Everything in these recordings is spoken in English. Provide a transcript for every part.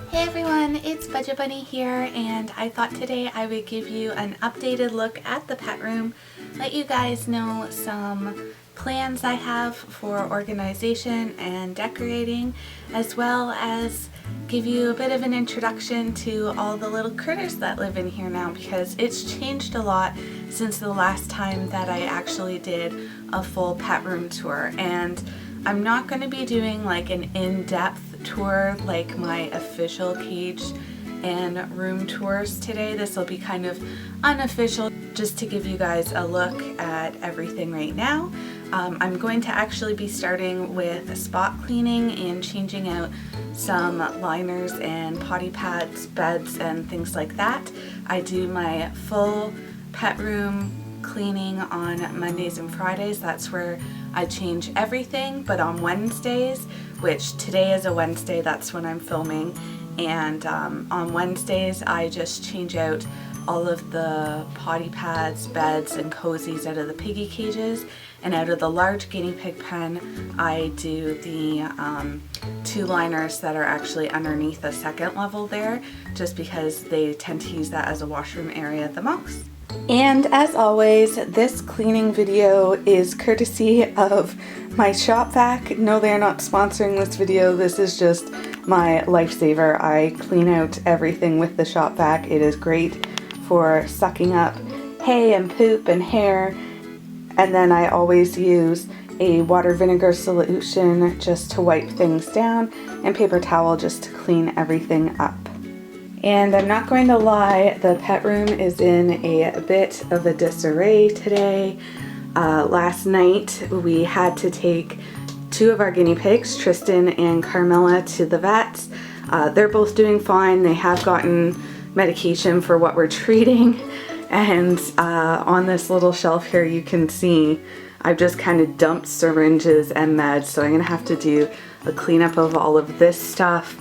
Hey everyone, it's Budget Bunny here, and I thought today I would give you an updated look at the pet room, let you guys know some plans I have for organization and decorating, as well as give you a bit of an introduction to all the little critters that live in here now, because it's changed a lot since the last time that I actually did a full pet room tour. And I'm not going to be doing like an in-depth tour like my official cage and room tours today. This will be kind of unofficial, just to give you guys a look at everything right now. I'm going to actually be starting with spot cleaning and changing out some liners and potty pads, beds, and things like that. I do my full pet room cleaning on Mondays and Fridays. That's where I change everything. But on Wednesdays, which today is a Wednesday, that's when I'm filming, and on Wednesdays I just change out all of the potty pads, beds, and cozies out of the piggy cages, and out of the large guinea pig pen I do the two liners that are actually underneath the second level there, just because they tend to use that as a washroom area the most. And as always, this cleaning video is courtesy of my shop vac. No, they're not sponsoring this video. This is just my lifesaver. I clean out everything with the shop vac. It is great for sucking up hay and poop and hair. And then I always use a water vinegar solution just to wipe things down, and paper towel just to clean everything up. And I'm not going to lie, the pet room is in a bit of a disarray today. Last night we had to take two of our guinea pigs, Tristan and Carmilla, to the vets. They're both doing fine. They have gotten medication for what we're treating. And on this little shelf here you can see I've just kind of dumped syringes and meds, so I'm going to have to do a cleanup of all of this stuff,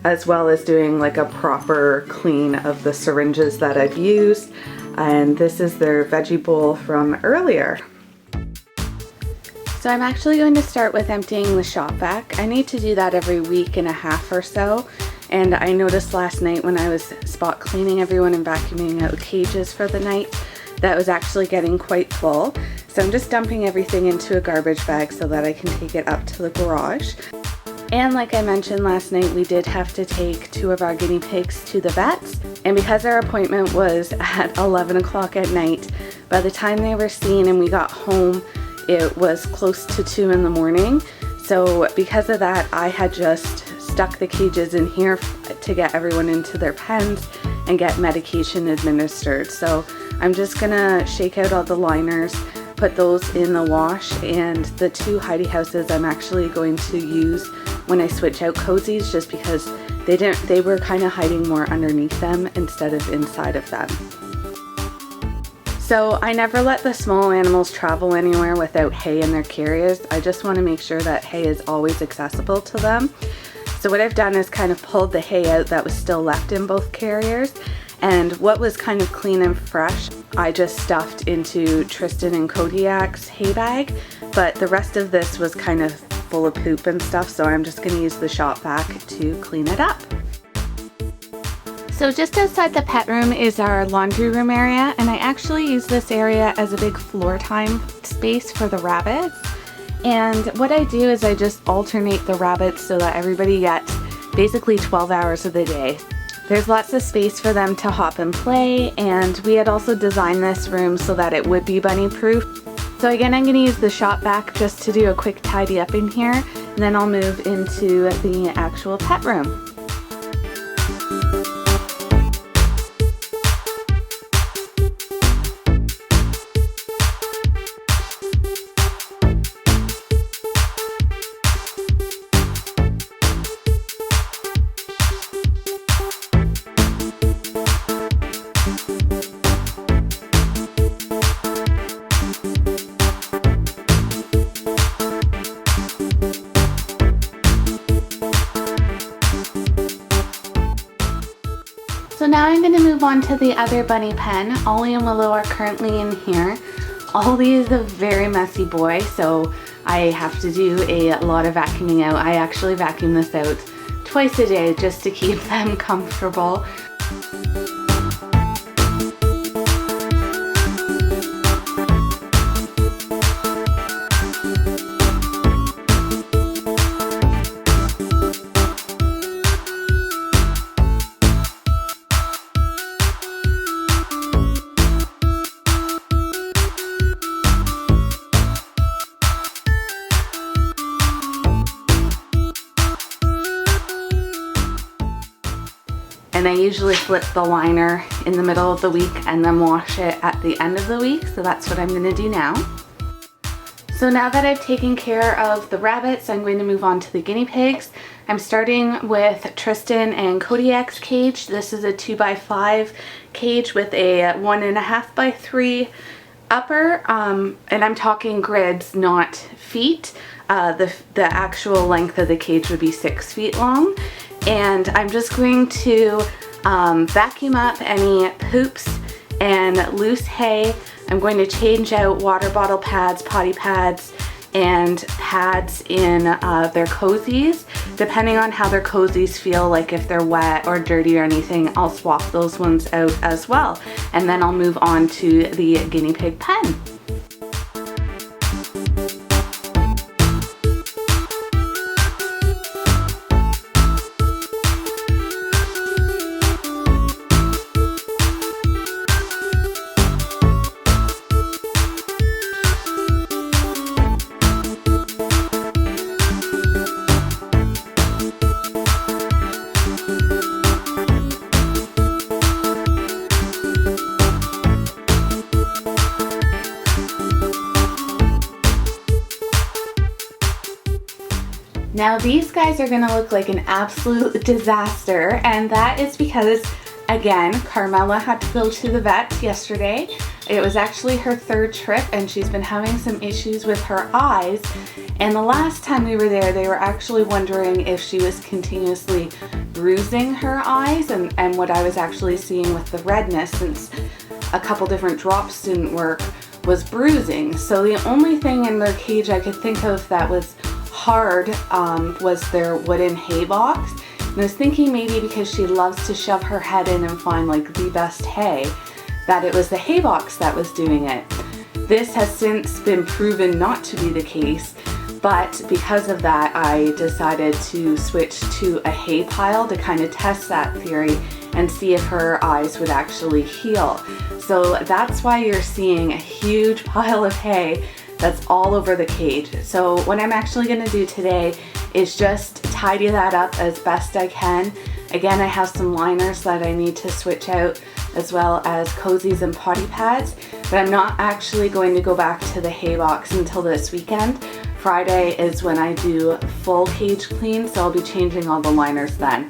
as well as doing like a proper clean of the syringes that I've used. And this is their veggie bowl from earlier. So I'm actually going to start with emptying the shop vac. I need to do that every week and a half or so. And I noticed last night when I was spot cleaning everyone and vacuuming out cages for the night, that was actually getting quite full. So I'm just dumping everything into a garbage bag so that I can take it up to the garage. And like I mentioned last night, we did have to take two of our guinea pigs to the vets. And because our appointment was at 11 o'clock at night, by the time they were seen and we got home, it was close to 2 in the morning. So because of that, I had just stuck the cages in here to get everyone into their pens and get medication administered. So I'm just gonna shake out all the liners, put those in the wash, and the two hidey houses I'm actually going to use when I switch out cozies, just because they were kind of hiding more underneath them instead of inside of them. So I never let the small animals travel anywhere without hay in their carriers. I just want to make sure that hay is always accessible to them. So what I've done is kind of pulled the hay out that was still left in both carriers, and what was kind of clean and fresh I just stuffed into Tristan and Kodiak's hay bag, but the rest of this was kind of full of poop and stuff, so I'm just going to use the shop vac to clean it up. So just outside the pet room is our laundry room area, and I actually use this area as a big floor time space for the rabbits. And what I do is I just alternate the rabbits so that everybody gets basically 12 hours of the day. There's lots of space for them to hop and play, and we had also designed this room so that it would be bunny proof. So again, I'm going to use the shop vac just to do a quick tidy up in here, and then I'll move into the actual pet room. So now I'm going to move on to the other bunny pen. Ollie and Willow are currently in here. Ollie is a very messy boy, so I have to do a lot of vacuuming out. I actually vacuumed this out twice a day just to keep them comfortable. And I usually flip the liner in the middle of the week and then wash it at the end of the week, so that's what I'm going to do now. So now that I've taken care of the rabbits, I'm going to move on to the guinea pigs. I'm starting with Tristan and Kodiak's cage. This is a 2x5 cage with a 1.5x3 upper, and I'm talking grids, not feet. The actual length of the cage would be 6 feet long. And I'm just going to vacuum up any poops and loose hay. I'm going to change out water bottle pads, potty pads, and pads in their cozies. Depending on how their cozies feel, like if they're wet or dirty or anything, I'll swap those ones out as well. And then I'll move on to the guinea pig pen. Now these guys are gonna look like an absolute disaster, and that is because, again, Carmela had to go to the vet yesterday. It was actually her 3rd trip and she's been having some issues with her eyes. And the last time we were there, they were actually wondering if she was continuously bruising her eyes and what I was actually seeing with the redness, since a couple different drops didn't work, was bruising. So the only thing in their cage I could think of that was hard was their wooden hay box. And I was thinking maybe because she loves to shove her head in and find like the best hay, that it was the hay box that was doing it. This has since been proven not to be the case, but because of that I decided to switch to a hay pile to kind of test that theory and see if her eyes would actually heal. So that's why you're seeing a huge pile of hay that's all over the cage. So what I'm actually gonna do today is just tidy that up as best I can. Again, I have some liners that I need to switch out, as well as cozies and potty pads, but I'm not actually going to go back to the hay box until this weekend. Friday is when I do full cage clean, so I'll be changing all the liners then.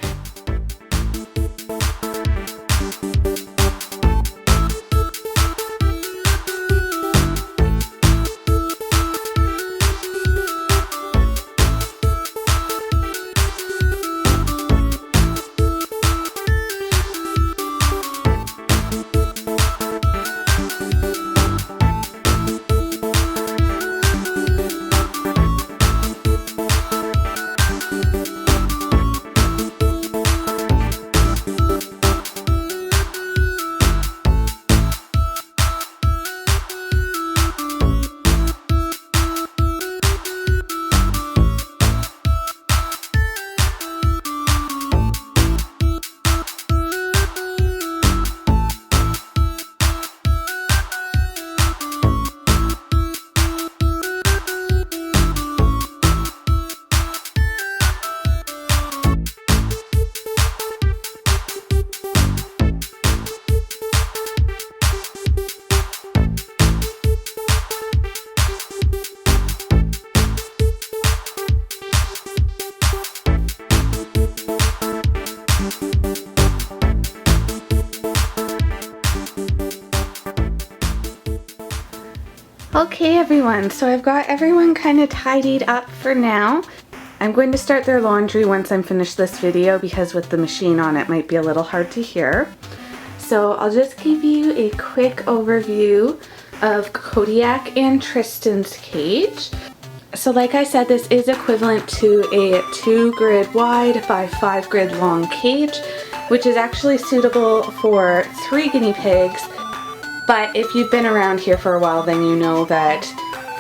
Okay everyone, so I've got everyone kind of tidied up for now. I'm going to start their laundry once I'm finished this video, because with the machine on it might be a little hard to hear. So I'll just give you a quick overview of Kodiak and Tristan's cage. So like I said, this is equivalent to a 2 grid wide by 5 grid long cage, which is actually suitable for 3 guinea pigs. But if you've been around here for a while, then you know that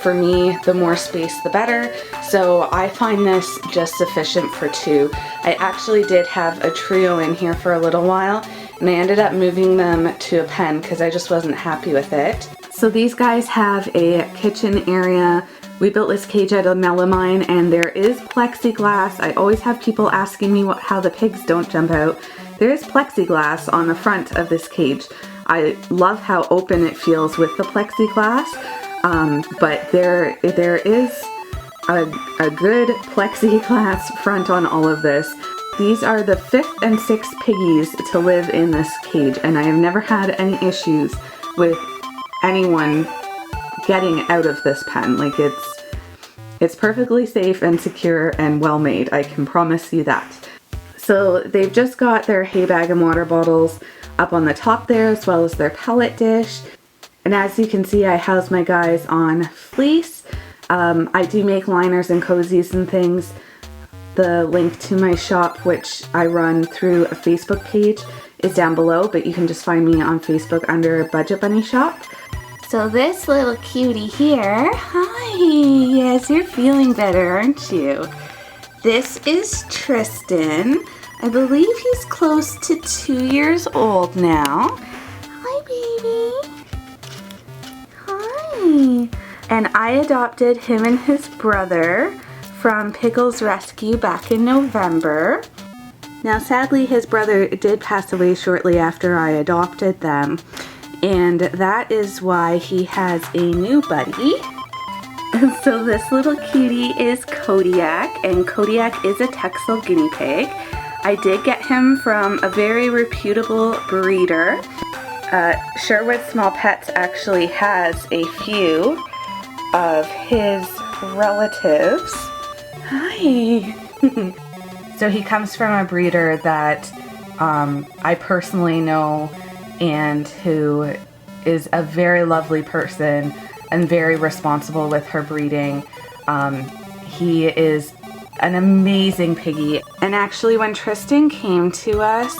for me, the more space the better. So I find this just sufficient for 2. I actually did have a trio in here for a little while, and I ended up moving them to a pen because I just wasn't happy with it. So these guys have a kitchen area. We built this cage out of melamine, and there is plexiglass. I always have people asking me how the pigs don't jump out. There is plexiglass on the front of this cage. I love how open it feels with the plexiglass, but there is a good plexiglass front on all of this. These are the 5th and 6th piggies to live in this cage, and I have never had any issues with anyone getting out of this pen. Like, it's perfectly safe and secure and well made, I can promise you that. So they've just got their hay bag and water bottles up on the top there, as well as their pellet dish. And as you can see, I house my guys on fleece. I do make liners and cozies and things. The link to my shop, which I run through a Facebook page, is down below, but you can just find me on Facebook under Budget Bunny Shop. So this little cutie here, hi, yes, you're feeling better, aren't you? This is Tristan. I believe he's close to 2 years old now. Hi, baby. Hi. And I adopted him and his brother from Pickle's Rescue back in November. Now, sadly, his brother did pass away shortly after I adopted them, and that is why he has a new buddy. So this little cutie is Kodiak, and Kodiak is a Texel guinea pig. I did get him from a very reputable breeder. Sherwood Small Pets actually has a few of his relatives. Hi! So he comes from a breeder that I personally know, and who is a very lovely person and very responsible with her breeding. He is an amazing piggy. And actually, when Tristan came to us,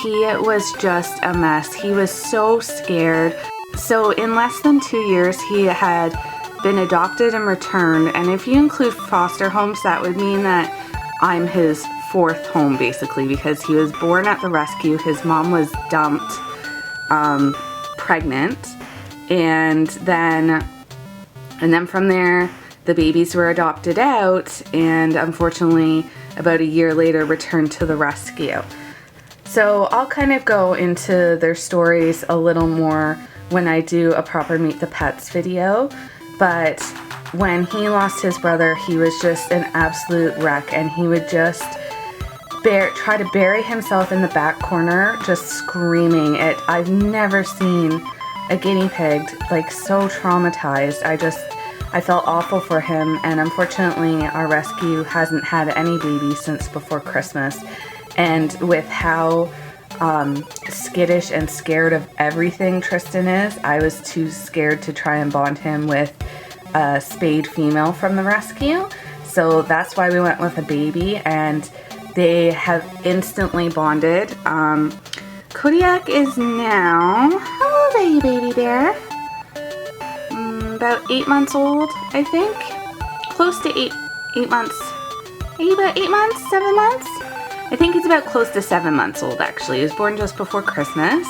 he was just a mess. He was so scared. So in less than 2 years, he had been adopted and returned. And if you include foster homes, that would mean that I'm his 4th home, basically, because he was born at the rescue. His mom was dumped pregnant, and then from there the babies were adopted out, and unfortunately about a year later returned to the rescue. So I'll kind of go into their stories a little more when I do a proper Meet the Pets video, but when he lost his brother, he was just an absolute wreck, and he would just try to bury himself in the back corner, just screaming. I've never seen a guinea pig like so traumatized. I felt awful for him, and unfortunately our rescue hasn't had any babies since before Christmas. And with how skittish and scared of everything Tristan is, I was too scared to try and bond him with a spayed female from the rescue. So that's why we went with a baby, and they have instantly bonded. Kodiak is now, how old are you, baby bear? About 8 months old, I think. Close to 8 months. Are you about 8 months, 7 months? I think he's about close to 7 months old, actually. He was born just before Christmas.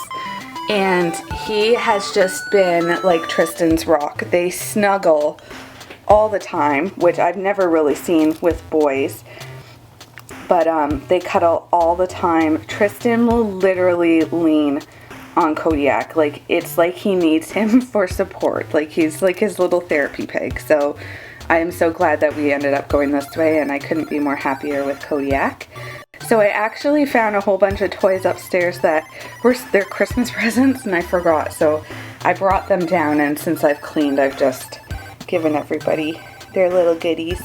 And he has just been like Tristan's rock. They snuggle all the time, which I've never really seen with boys. But they cuddle all the time. Tristan will literally lean on Kodiak. Like, it's like he needs him for support. Like, he's like his little therapy pig. So I am so glad that we ended up going this way, and I couldn't be more happier with Kodiak. So I actually found a whole bunch of toys upstairs that were their Christmas presents, and I forgot. So I brought them down, and since I've cleaned, I've just given everybody their little goodies.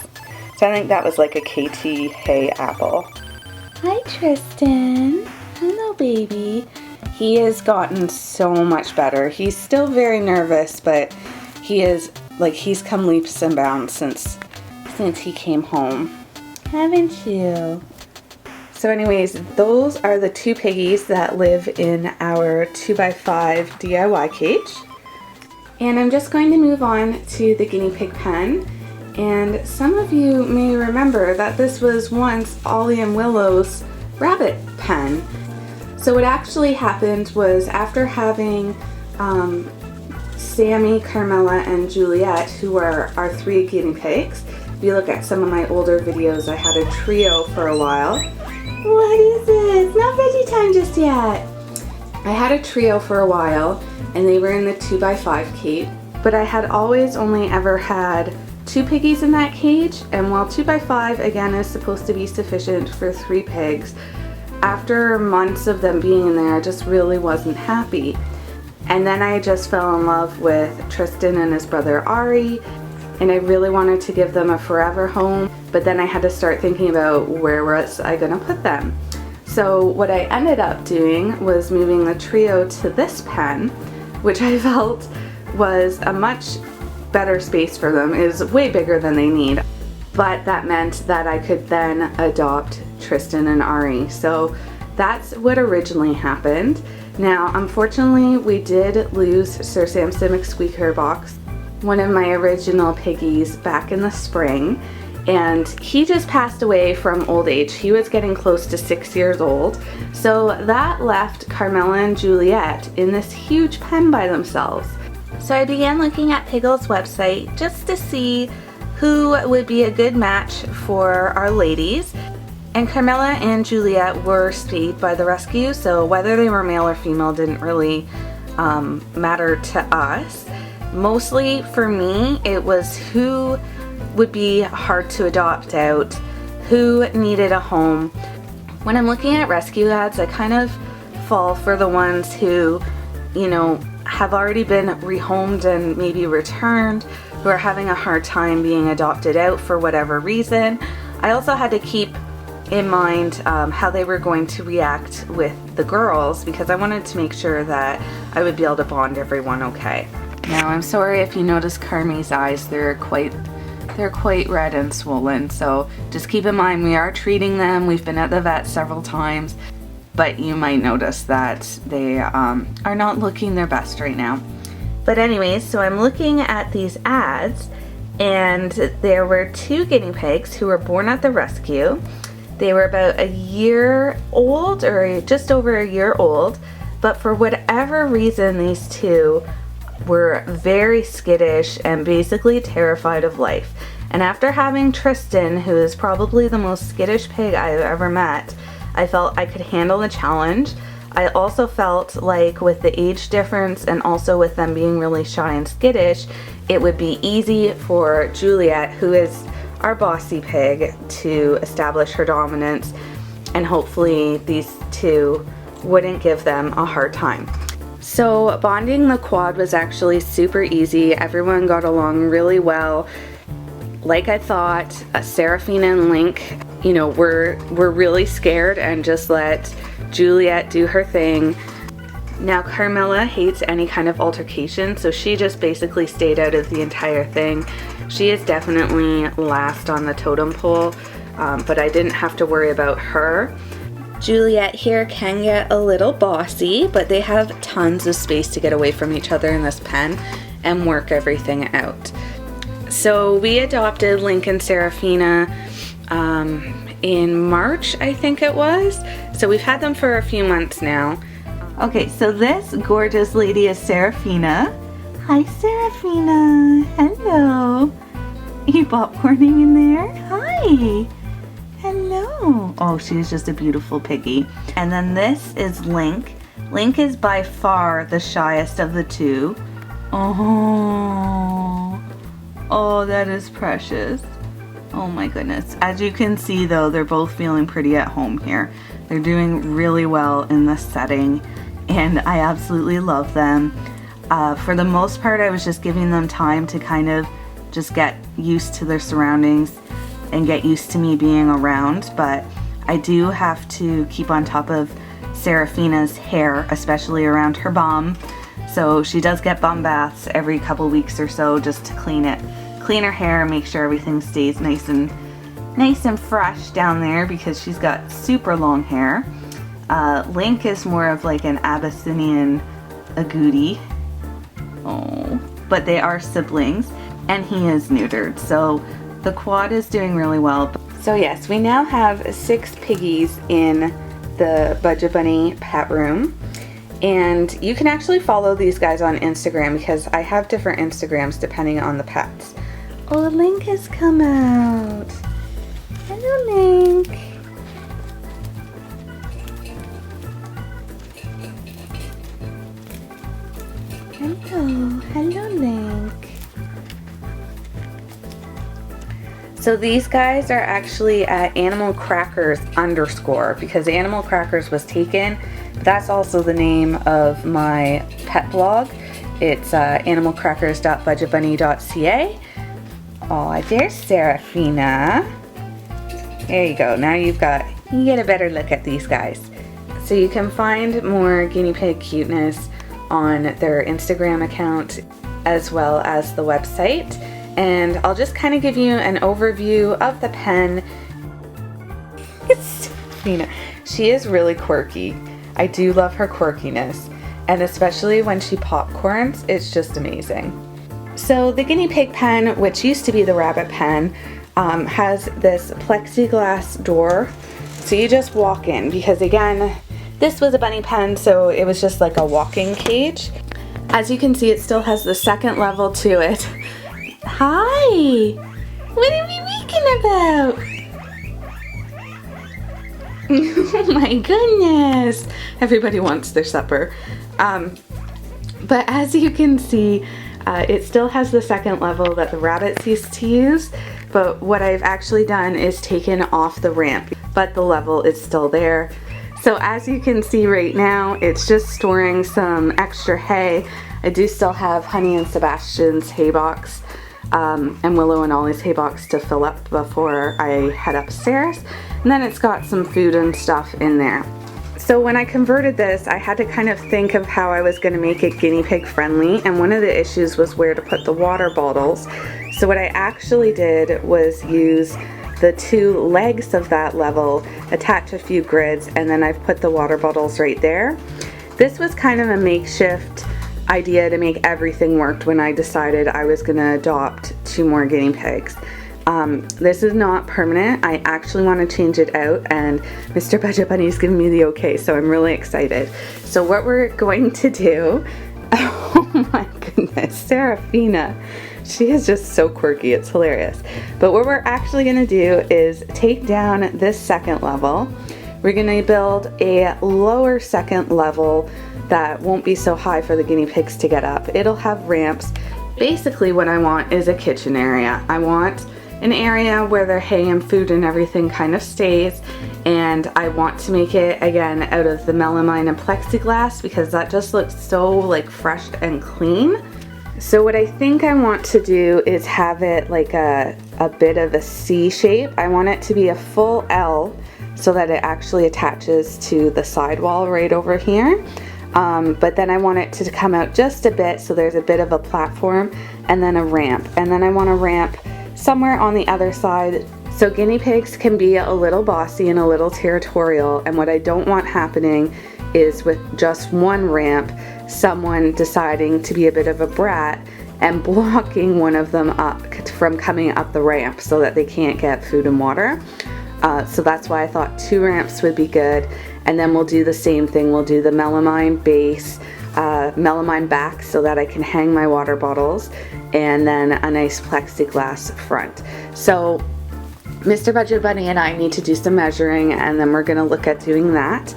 So I think that was like a KT hay apple. Hi, Tristan. Hello, baby. He has gotten so much better. He's still very nervous, but he is, like, he's come leaps and bounds since since he came home. Haven't you? So anyways, those are the 2 piggies that live in our 2x5 DIY cage. And I'm just going to move on to the Guinea Pig Pen. And some of you may remember that this was once Ollie and Willow's rabbit pen. So what actually happened was, after having Sammy, Carmela, and Juliet, who are our 3 guinea pigs. If you look at some of my older videos, I had a trio for a while. What is this? Not veggie time just yet. I had a trio for a while, and they were in the 2x5 cage. But I had always only ever had 2 piggies in that cage, and while 2x5 again is supposed to be sufficient for 3 pigs, after months of them being in there, I just really wasn't happy. And then I just fell in love with Tristan and his brother Ari, and I really wanted to give them a forever home, but then I had to start thinking about where was I gonna put them. So what I ended up doing was moving the trio to this pen, which I felt was a much better space for them. It is way bigger than they need, but that meant that I could then adopt Tristan and Ari. So that's what originally happened. Now, unfortunately, we did lose Sir Samson McSqueaker Box, one of my original piggies, back in the spring, and he just passed away from old age. He was getting close to 6 years old, so that left Carmela and Juliet in this huge pen by themselves. So I began looking at Piggle's website just to see who would be a good match for our ladies. And Carmela and Juliet were spayed by the rescue, so whether they were male or female didn't really matter to us. Mostly for me, it was who would be hard to adopt out, who needed a home. When I'm looking at rescue ads, I kind of fall for the ones who, you know, have already been rehomed and maybe returned, who are having a hard time being adopted out for whatever reason. I also had to keep in mind how they were going to react with the girls, because I wanted to make sure that I would be able to bond everyone okay. Now, I'm sorry if you notice Carmi's eyes, they're quite red and swollen, so just keep in mind we are treating them. We've been at the vet several times, but you might notice that they are not looking their best right now. But anyways, so I'm looking at these ads, and there were 2 guinea pigs who were born at the rescue. They were about a year old, or just over a year old, but for whatever reason, these 2 were very skittish and basically terrified of life. And after having Tristan, who is probably the most skittish pig I've ever met, I felt I could handle the challenge. I also felt like with the age difference and also with them being really shy and skittish, it would be easy for Juliet, who is our bossy pig, to establish her dominance, and hopefully these 2 wouldn't give them a hard time. So bonding the quad was actually super easy. Everyone got along really well. Like I thought, Seraphina and Linc, you know, were really scared and just let Juliet do her thing. Now Carmela hates any kind of altercation, so she just basically stayed out of the entire thing. She is definitely last on the totem pole, but I didn't have to worry about her. Juliet here can get a little bossy, but they have tons of space to get away from each other in this pen and work everything out. So we adopted Linc and Seraphina in March, I think it was. So we've had them for a few months now. Okay, so this gorgeous lady is Seraphina. Hi, Seraphina. Hello. Are you popcorning in there? Hi. Hello. Oh, she's just a beautiful piggy. And then this is Linc. Linc is by far the shyest of the 2. Oh, that is precious. Oh my goodness. As you can see though, they're both feeling pretty at home here. They're doing really well in this setting, and I absolutely love them. For the most part, I was just giving them time to kind of just get used to their surroundings and get used to me being around, but I do have to keep on top of Seraphina's hair, especially around her bum. So she does get bum baths every couple weeks or so just to clean clean her hair, make sure everything stays nice and fresh down there because she's got super long hair. Linc is more of like an Abyssinian agouti. Oh, but they are siblings, and he is neutered, so the quad is doing really well. So yes, we now have 6 piggies in the Budget Bunny pet room, and you can actually follow these guys on Instagram because I have different Instagrams depending on the pets. Oh, Linc has come out. Hello, Linc. Hello Linc. So these guys are actually at Animal Crackers _ because Animal Crackers was taken. That's also the name of my pet blog. It's animalcrackers.budgetbunny.ca. Oh, there's Serafina. There you go. Now you get a better look at these guys. So you can find more guinea pig cuteness on their Instagram account as well as the website, and I'll just kind of give you an overview of the pen. It's Nina. She is really quirky. I do love her quirkiness, and especially when she popcorns, it's just amazing. So the guinea pig pen, which used to be the rabbit pen, has this plexiglass door, so you just walk in, because again, this was a bunny pen, so it was just like a walking cage. As you can see, it still has the 2nd level to it. Hi! What are we making about? Oh my goodness! Everybody wants their supper. But as you can see, it still has the 2nd level that the rabbits used to use. But what I've actually done is taken off the ramp, but the level is still there. So as you can see right now, it's just storing some extra hay. I do still have Honey and Sebastian's hay box and Willow and Ollie's hay box to fill up before I head upstairs. And then it's got some food and stuff in there. So when I converted this, I had to kind of think of how I was going to make it guinea pig friendly, and one of the issues was where to put the water bottles. So what I actually did was use the 2 legs of that level, attach a few grids, and then I've put the water bottles right there. This was kind of a makeshift idea to make everything work when I decided I was going to adopt 2 more guinea pigs. This is not permanent. I actually want to change it out, and Mr. Budget Bunny is giving me the okay, so I'm really excited. So what we're going to do, oh my goodness, Serafina. She is just so quirky, it's hilarious. But what we're actually going to do is take down this 2nd level. We're going to build a lower 2nd level that won't be so high for the guinea pigs to get up. It'll have ramps. Basically what I want is a kitchen area. I want an area where their hay and food and everything kind of stays, and I want to make it again out of the melamine and plexiglass because that just looks so like fresh and clean. So what I think I want to do is have it like a bit of a C shape. I want it to be a full L so that it actually attaches to the sidewall right over here. But then I want it to come out just a bit so there's a bit of a platform and then a ramp. And then I want a ramp somewhere on the other side so guinea pigs can be a little bossy and a little territorial. And what I don't want happening is with just one ramp, someone deciding to be a bit of a brat and blocking one of them up from coming up the ramp so that they can't get food and water. So that's why I thought 2 ramps would be good, and then we'll do the same thing. We'll do the melamine base, melamine back so that I can hang my water bottles, and then a nice plexiglass front. So Mr. Budget Bunny and I need to do some measuring, and then we're going to look at doing that.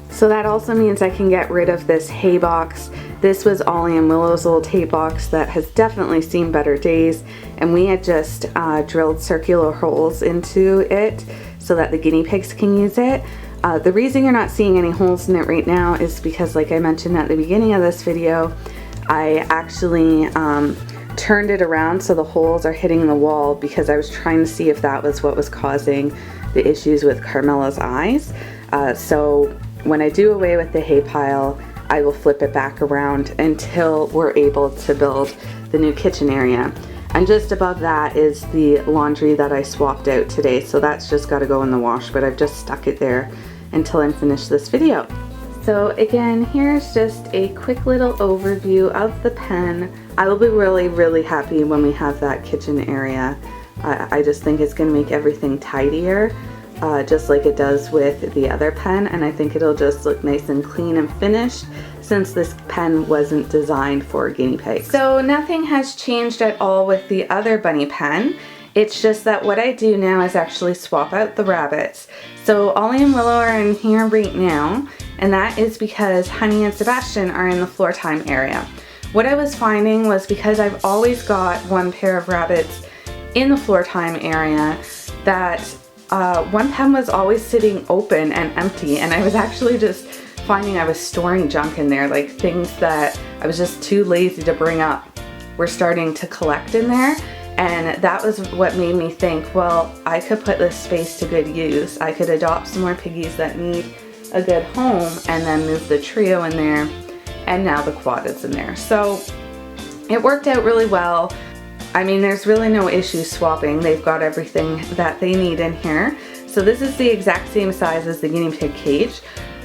So that also means I can get rid of this hay box. This was Ollie and Willow's old hay box that has definitely seen better days, and we had just drilled circular holes into it so that the guinea pigs can use it. The reason you're not seeing any holes in it right now is because, like I mentioned at the beginning of this video, I actually turned it around so the holes are hitting the wall because I was trying to see if that was what was causing the issues with Carmela's eyes. So when I do away with the hay pile, I will flip it back around until we're able to build the new kitchen area. And just above that is the laundry that I swapped out today, so that's just got to go in the wash, but I've just stuck it there until I'm finished this video. So again, here's just a quick little overview of the pen. I will be really happy when we have that kitchen area. I just think it's going to make everything tidier, just like it does with the other pen, and I think it'll just look nice and clean and finished since this pen wasn't designed for guinea pigs. So nothing has changed at all with the other bunny pen. It's just that what I do now is actually swap out the rabbits. So Ollie and Willow are in here right now, and that is because Honey and Sebastian are in the floor time area. What I was finding was because I've always got one pair of rabbits in the floor time area, that one pen was always sitting open and empty, and I was actually just finding I was storing junk in there, like things that I was just too lazy to bring up were starting to collect in there. And that was what made me think, well, I could put this space to good use. I could adopt some more piggies that need a good home and then move the trio in there, and now the quad is in there. So it worked out really well. I mean, there's really no issue swapping. They've got everything that they need in here. So this is the exact same size as the guinea pig cage.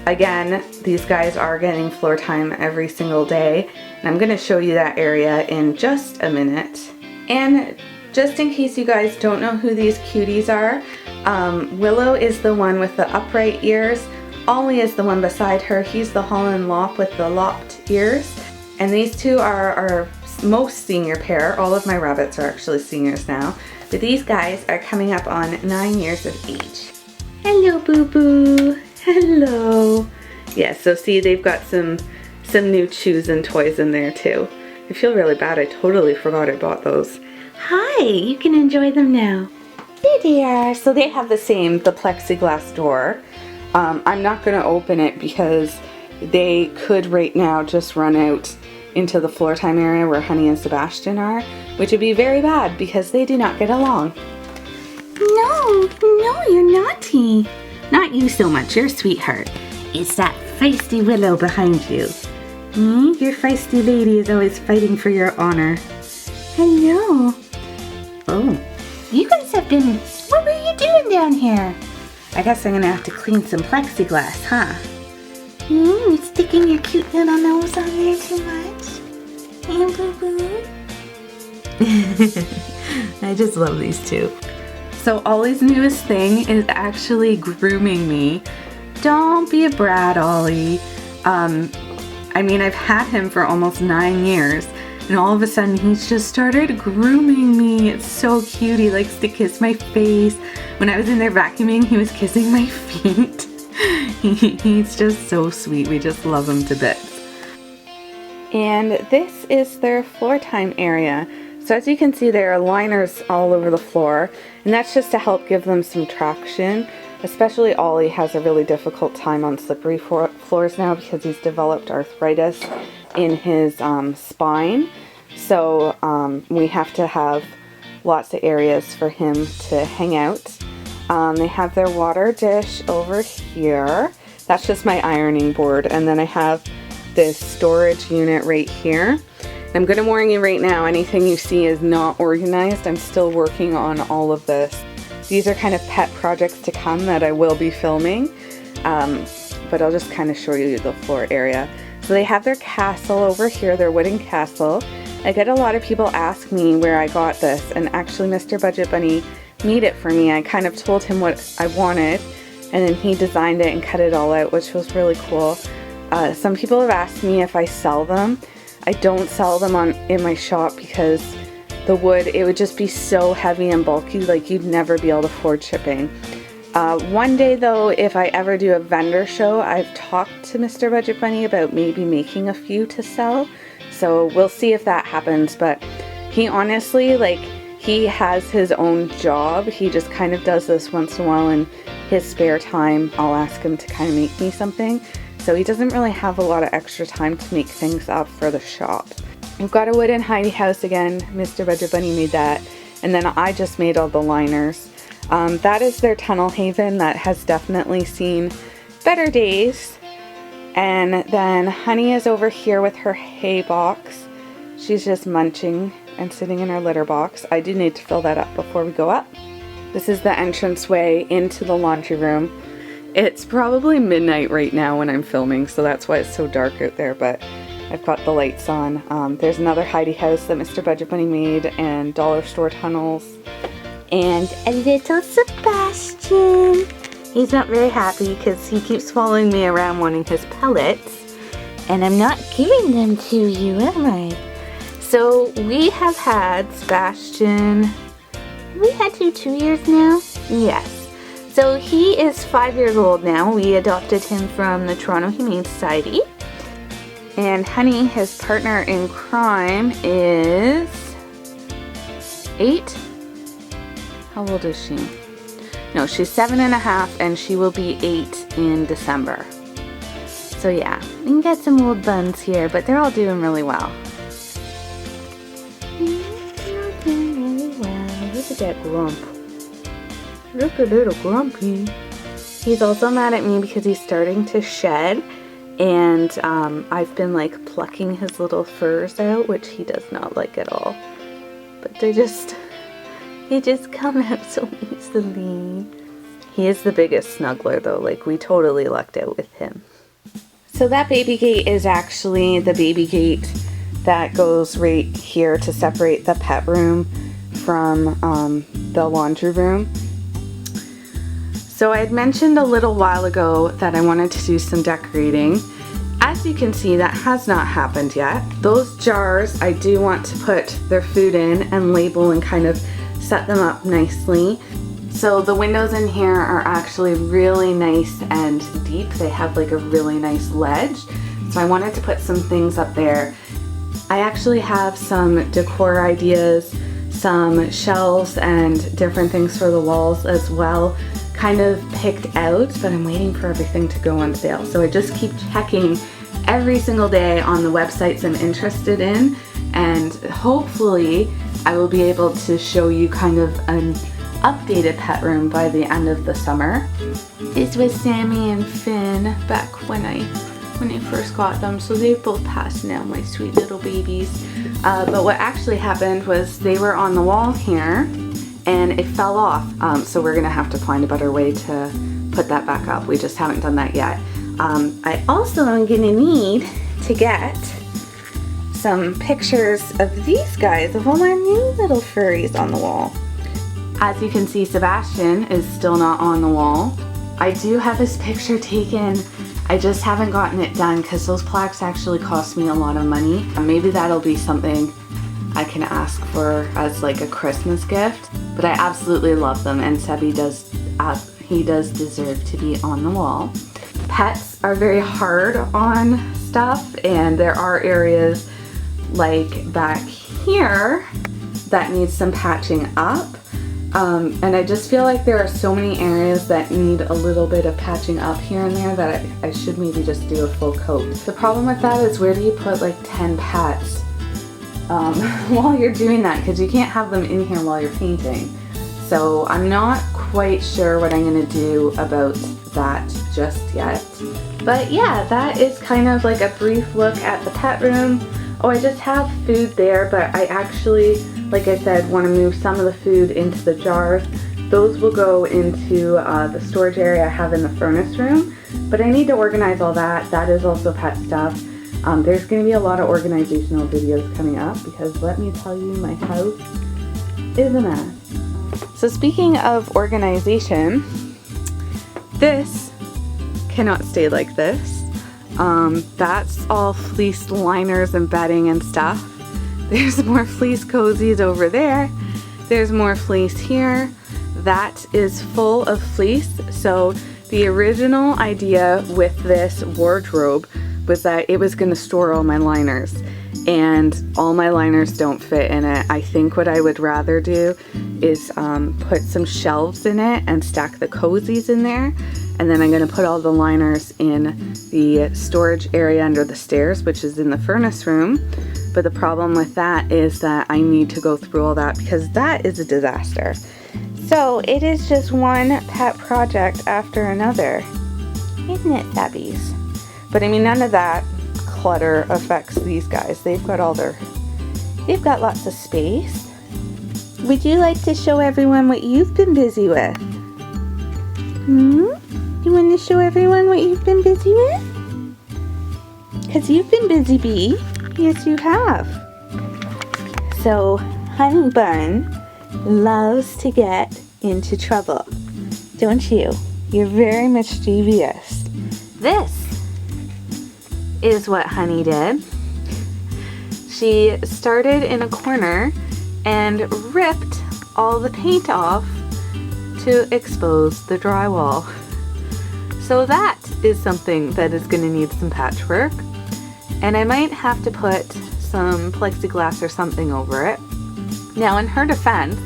Again, these guys are getting floor time every single day, and I'm going to show you that area in just a minute. And just in case you guys don't know who these cuties are, Willow is the one with the upright ears. Ollie is the one beside her. He's the Holland Lop with the lopped ears. And these two are our most senior pair. All of my rabbits are actually seniors now. But these guys are coming up on 9 years of age. Hello, boo-boo. Hello. Yeah, so see, they've got some new chews and toys in there too. I feel really bad. I totally forgot I bought those. Hi, you can enjoy them now. There they are. So they have the plexiglass door. I'm not going to open it because they could right now just run out into the floor time area where Honey and Sebastian are, which would be very bad because they do not get along. No, you're naughty. Not you so much, you're a sweetheart. It's that feisty Willow behind you. Your feisty lady is always fighting for your honor. Hello. Oh, you guys have been... What were you doing down here? I guess I'm gonna have to clean some plexiglass, huh? Sticking your cute little nose on there too much. Hey, boo-boo. I just love these two. So Ollie's newest thing is actually grooming me. Don't be a brat, Ollie. I mean, I've had him for almost 9 years, and all of a sudden he's just started grooming me. It's so cute. He likes to kiss my face. When I was in there vacuuming, he was kissing my feet. He's just so sweet. We just love him to bits. And this is their floor time area. So as you can see, there are liners all over the floor, and that's just to help give them some traction. Especially Ollie has a really difficult time on slippery floors now because he's developed arthritis in his spine. So we have to have lots of areas for him to hang out. They have their water dish over here. That's just my ironing board. And then I have this storage unit right here. I'm going to warn you right now, anything you see is not organized. I'm still working on all of this. These are kind of pet projects to come that I will be filming, but I'll just kind of show you the floor area. So they have their castle over here, their wooden castle. I get a lot of people ask me where I got this, and actually Mr. Budget Bunny made it for me. I kind of told him what I wanted, and then he designed it and cut it all out, which was really cool. Some people have asked me if I sell them. I don't sell them in my shop because the wood, it would just be so heavy and bulky, like you'd never be able to afford shipping. One day though, if I ever do a vendor show, I've talked to Mr. Budget Bunny about maybe making a few to sell. So we'll see if that happens, but he honestly, like, he has his own job. He just kind of does this once in a while in his spare time. I'll ask him to kind of make me something. So he doesn't really have a lot of extra time to make things up for the shop. I've got a wooden hidey house again. Mr. Budget Bunny made that. And then I just made all the liners. That is their tunnel haven that has definitely seen better days. And then Honey is over here with her hay box. She's just munching and sitting in her litter box. I do need to fill that up before we go up. This is the entranceway into the laundry room. It's probably midnight right now when I'm filming, so that's why it's so dark out there, but I've got the lights on. There's another hidey house that Mr. Budget Bunny made, and dollar store tunnels. And a little Sebastian. He's not very happy because he keeps following me around wanting his pellets, and I'm not giving them to you, am I? So we have had Sebastian, have we had you 2 years now? Yes. So he is 5 years old now. We adopted him from the Toronto Humane Society. And Honey, his partner in crime, is 8. How old is she? No, she's 7.5, and she will be 8 in December. So yeah, we can get some old buns here, but they're all doing really well. They're all doing really well. Look at that grump. Look at little Grumpy. He's also mad at me because he's starting to shed, and I've been like plucking his little furs out, which he does not like at all. But they just come out so easily. He is the biggest snuggler though, like we totally lucked out with him. So that baby gate is actually the baby gate that goes right here to separate the pet room from the laundry room. So I had mentioned a little while ago that I wanted to do some decorating. As you can see, that has not happened yet. Those jars, I do want to put their food in and label and kind of set them up nicely. So the windows in here are actually really nice and deep. They have like a really nice ledge. So I wanted to put some things up there. I actually have some decor ideas, some shelves and different things for the walls as well, kind of picked out, but I'm waiting for everything to go on sale. So I just keep checking every single day on the websites I'm interested in, and hopefully I will be able to show you kind of an updated pet room by the end of the summer. This was Sammy and Finn back when I first got them, so they've both passed now, my sweet little babies. But what actually happened was they were on the wall here and it fell off, so we're gonna have to find a better way to put that back up. We just haven't done that yet. I also am gonna need to get some pictures of these guys, of all our new little furries on the wall. As you can see, Sebastian is still not on the wall. I do have his picture taken. I just haven't gotten it done because those plaques actually cost me a lot of money. Maybe that'll be something I can ask for as like a Christmas gift. But I absolutely love them, and Sebi does deserve to be on the wall. Pets are very hard on stuff, and there are areas like back here that need some patching up. And I just feel like there are so many areas that need a little bit of patching up here and there that I should maybe just do a full coat. The problem with that is, where do you put like 10 pets while you're doing that? Because you can't have them in here while you're painting. So I'm not quite sure what I'm gonna do about that just yet. But yeah, that is kind of like a brief look at the pet room. Oh, I just have food there, but I actually, like I said, want to move some of the food into the jars. Those will go into the storage area I have in the furnace room, but I need to organize all that. That is also pet stuff. There's going to be a lot of organizational videos coming up because let me tell you, my house is a mess. So speaking of organization, this cannot stay like this. That's all fleece liners and bedding and stuff. There's more fleece cozies over there. There's more fleece here. That is full of fleece. So the original idea with this wardrobe was that it was going to store all my liners, and all my liners don't fit in it. I think what I would rather do is put some shelves in it and stack the cozies in there, and then I'm going to put all the liners in the storage area under the stairs, which is in the furnace room. But the problem with that is that I need to go through all that because that is a disaster. So it is just one pet project after another, isn't it, Sabbies? But I mean, none of that clutter affects these guys. They've got all their They've got lots of space. Would you like to show everyone what you've been busy with? You want to show everyone what you've been busy with? Because you've been busy, bee. Yes, you have. So, Honey Bun loves to get into trouble, don't you? You're very mischievous. This is what Honey did. She started in a corner and ripped all the paint off to expose the drywall. So that is something that is going to need some patchwork, and I might have to put some plexiglass or something over it. Now, in her defense,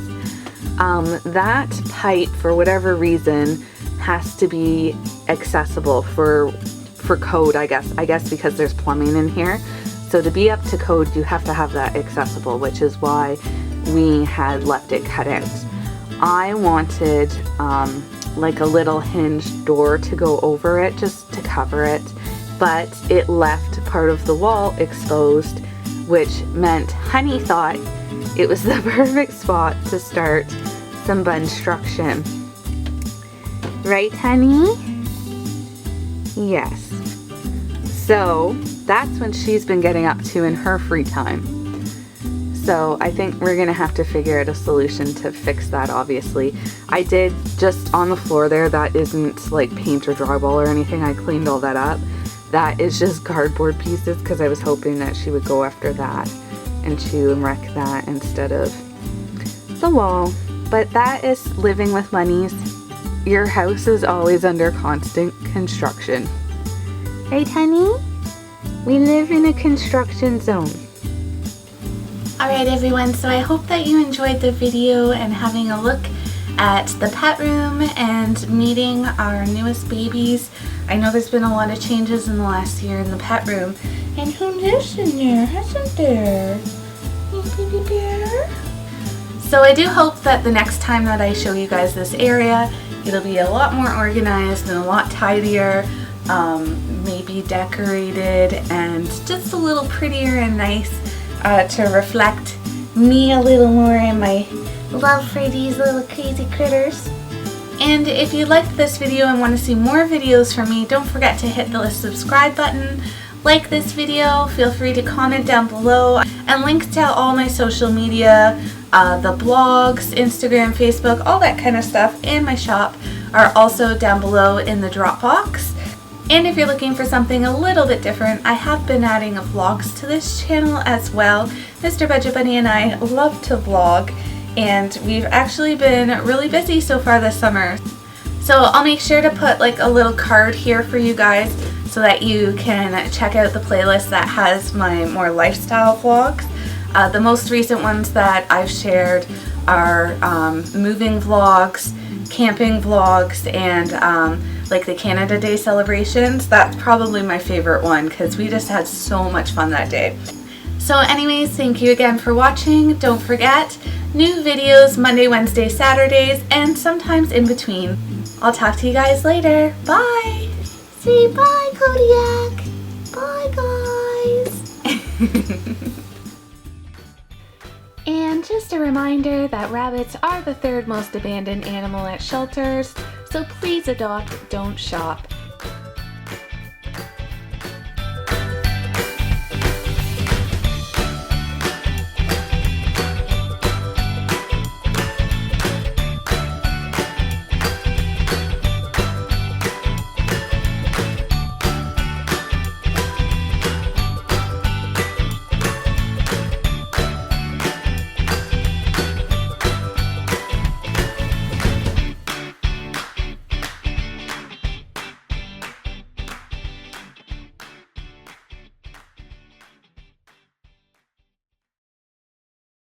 that pipe, for whatever reason, has to be accessible for code, I guess because there's plumbing in here. So to be up to code, you have to have that accessible, which is why we had left it cut out. I wanted like a little hinged door to go over it, just to cover it, but it left part of the wall exposed, which meant Honey thought it was the perfect spot to start some bunstruction. Right, Honey? Yes. So that's when she's been getting up to in her free time. So I think we're gonna have to figure out a solution to fix that, obviously. I did just on the floor there, that isn't like paint or drywall or anything. I cleaned all that up. That is just cardboard pieces because I was hoping that she would go after that and chew and wreck that instead of the wall. But that is living with bunnies. Your house is always under constant construction. Right, Honey? We live in a construction zone. Alright everyone, so I hope that you enjoyed the video and having a look at the pet room and meeting our newest babies. I know there's been a lot of changes in the last year in the pet room. And who's this in there? Hasn't there? Hey, baby bear? So I do hope that the next time that I show you guys this area, it'll be a lot more organized and a lot tidier, maybe decorated and just a little prettier and nice. To reflect me a little more and my love for these little crazy critters. And if you liked this video and want to see more videos from me, don't forget to hit the subscribe button, like this video, feel free to comment down below, and links to all my social media, the blogs, Instagram, Facebook, all that kind of stuff, and my shop are also down below in the drop box. And if you're looking for something a little bit different, I have been adding vlogs to this channel as well. Mr. Budget Bunny and I love to vlog, and we've actually been really busy so far this summer. So I'll make sure to put like a little card here for you guys so that you can check out the playlist that has my more lifestyle vlogs. The most recent ones that I've shared are moving vlogs, camping vlogs, and like the Canada Day celebrations. That's probably my favorite one because we just had so much fun that day. So anyways, thank you again for watching. Don't forget, new videos Monday, Wednesday, Saturdays, and sometimes in between. I'll talk to you guys later. Bye! Say bye, Kodiak! Bye, guys! And just a reminder that rabbits are the third most abandoned animal at shelters, so please adopt, don't shop.